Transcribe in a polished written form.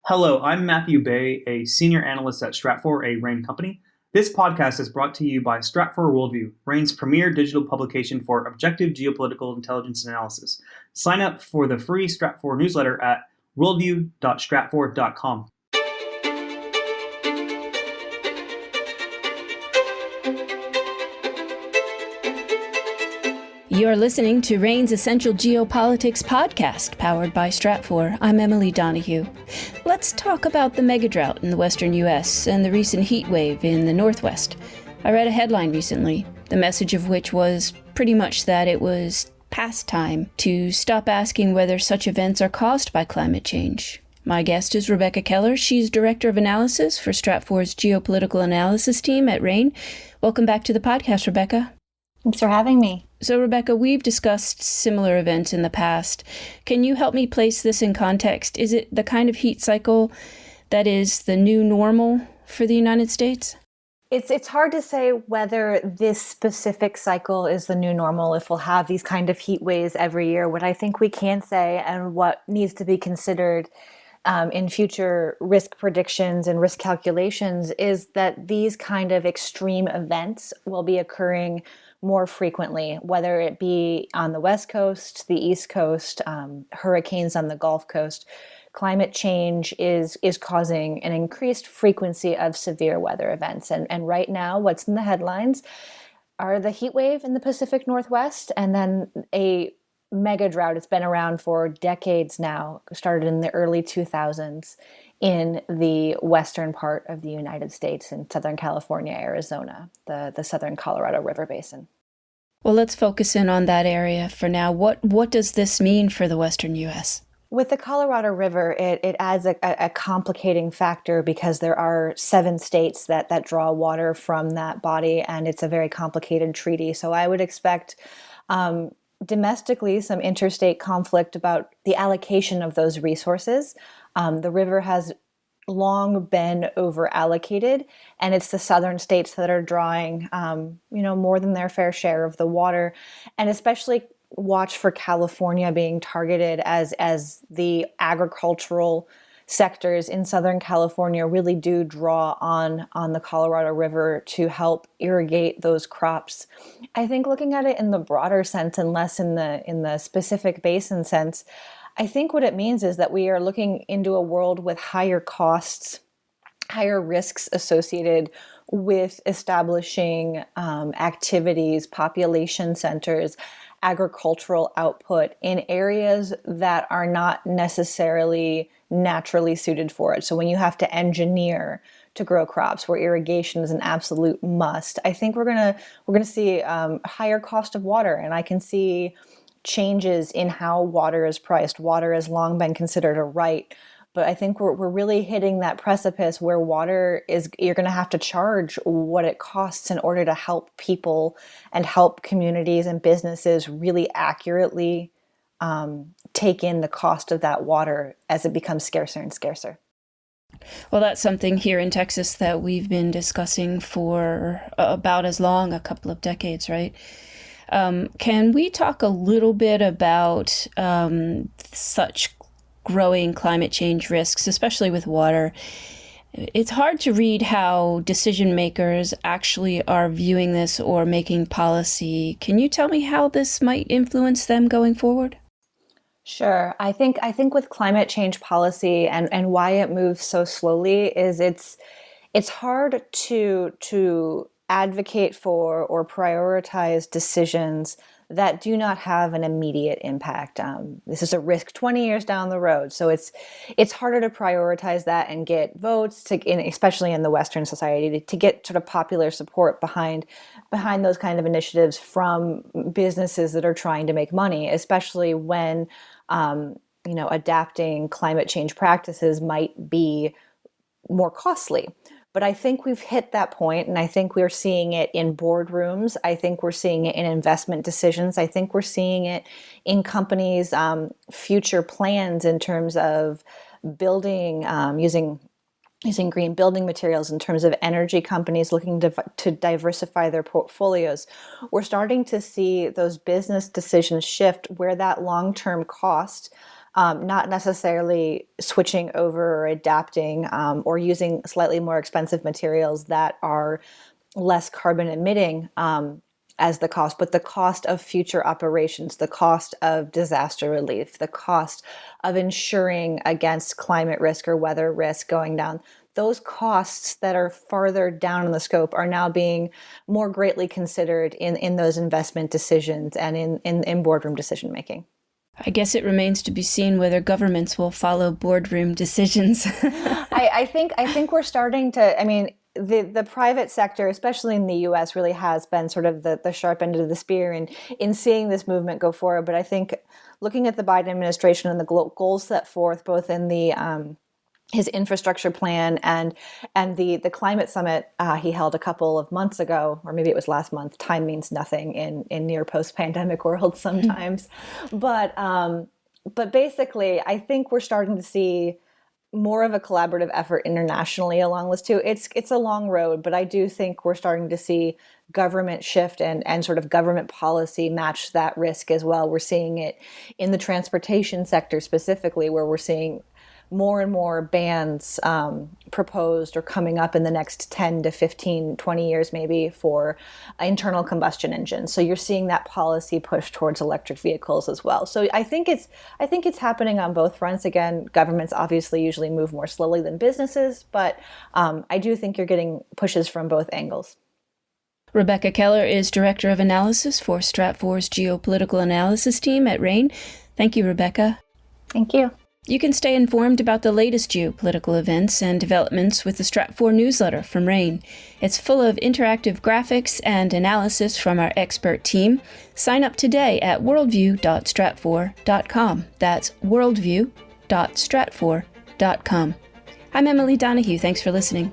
Hello, I'm Matthew Bay, a senior analyst at Stratfor, a RANE company. This podcast is brought to you by Stratfor Worldview, RANE's premier digital publication for objective geopolitical intelligence analysis. Sign up for the free Stratfor newsletter at worldview.stratfor.com. You're listening to RANE's Essential Geopolitics podcast, powered by Stratfor. I'm Emily Donahue. Let's talk about the megadrought in the western U.S. and the recent heat wave in the Northwest. I read a headline recently, the message of which was pretty much that it was past time to stop asking whether such events are caused by climate change. My guest is Rebecca Keller. She's Director of Analysis for Stratfor's Geopolitical Analysis team at RANE. Welcome back to the podcast, Rebecca. Thanks for having me. So, Rebecca, we've discussed similar events in the past. Can you help me place this in context? Is it the kind of heat cycle that is the new normal for the United States? It's hard to say whether this specific cycle is the new normal, if we'll have these kind of heat waves every year. What I think we can say and what needs to be considered in future risk predictions and risk calculations is that these kind of extreme events will be occurring more frequently, whether it be on the West Coast, the East Coast, hurricanes on the Gulf Coast. Climate change is causing an increased frequency of severe weather events. And right now, what's in the headlines are the heat wave in the Pacific Northwest and then a mega drought. It's been around for decades now, started in the early 2000s in the western part of the United States in Southern California, Arizona, the Southern Colorado River Basin. Well, let's focus in on that area for now. What does this mean for the western U.S.? With the Colorado River, it adds a complicating factor because there are 7 states that draw water from that body, and it's a very complicated treaty. So I would expect domestically some interstate conflict about the allocation of those resources. The river has long been over allocated, and it's the southern states that are drawing more than their fair share of the water, and especially watch for California being targeted as the agricultural sectors in Southern California really do draw on the Colorado River to help irrigate those crops. I think looking at it in the broader sense and less in the specific basin sense, I think what it means is that we are looking into a world with higher costs, higher risks associated with establishing activities, population centers, agricultural output in areas that are not necessarily naturally suited for it. So when you have to engineer to grow crops where irrigation is an absolute must, I think we're gonna see higher cost of water, and I can see changes in how water is priced. Water has long been considered a right, but I think we're really hitting that precipice where you're going to have to charge what it costs in order to help people and help communities and businesses really accurately take in the cost of that water as it becomes scarcer and scarcer. Well, that's something here in Texas that we've been discussing for about as long, a couple of decades, right? Can we talk a little bit about such growing climate change risks, especially with water? It's hard to read how decision makers actually are viewing this or making policy. Can you tell me how this might influence them going forward? Sure. I think with climate change policy and why it moves so slowly is it's hard to advocate for or prioritize decisions that do not have an immediate impact. This is a risk 20 years down the road, so it's harder to prioritize that and get votes, especially in the Western society, to get sort of popular support behind those kind of initiatives from businesses that are trying to make money, especially when adapting climate change practices might be more costly. But I think we've hit that point, and I think we're seeing it in boardrooms. I think we're seeing it in investment decisions. I think we're seeing it in companies' future plans in terms of building, using green building materials, in terms of energy companies looking to diversify their portfolios. We're starting to see those business decisions shift where that long-term cost not necessarily switching over or adapting or using slightly more expensive materials that are less carbon emitting as the cost, but the cost of future operations, the cost of disaster relief, the cost of ensuring against climate risk or weather risk going down. Those costs that are farther down in the scope are now being more greatly considered in those investment decisions and in boardroom decision making. I guess it remains to be seen whether governments will follow boardroom decisions. I think we're starting to, I mean, the private sector, especially in the U.S., really has been sort of the sharp end of the spear in seeing this movement go forward. But I think looking at the Biden administration and the goals set forth, both in the his infrastructure plan and the climate summit he held a couple of months ago, or maybe it was last month. Time means nothing in near post-pandemic world sometimes. But basically, I think we're starting to see more of a collaborative effort internationally along this too. It's a long road, but I do think we're starting to see government shift and sort of government policy match that risk as well. We're seeing it in the transportation sector specifically, where we're seeing more and more bans proposed or coming up in the next 10 to 15, 20 years maybe for internal combustion engines. So you're seeing that policy push towards electric vehicles as well. So I think it's happening on both fronts. Again, governments obviously usually move more slowly than businesses, but I do think you're getting pushes from both angles. Rebecca Keller is Director of Analysis for Stratfor's Geopolitical Analysis team at RANE. Thank you, Rebecca. Thank you. You can stay informed about the latest geopolitical events and developments with the Stratfor newsletter from RANE. It's full of interactive graphics and analysis from our expert team. Sign up today at worldview.stratfor.com. That's worldview.stratfor.com. I'm Emily Donahue. Thanks for listening.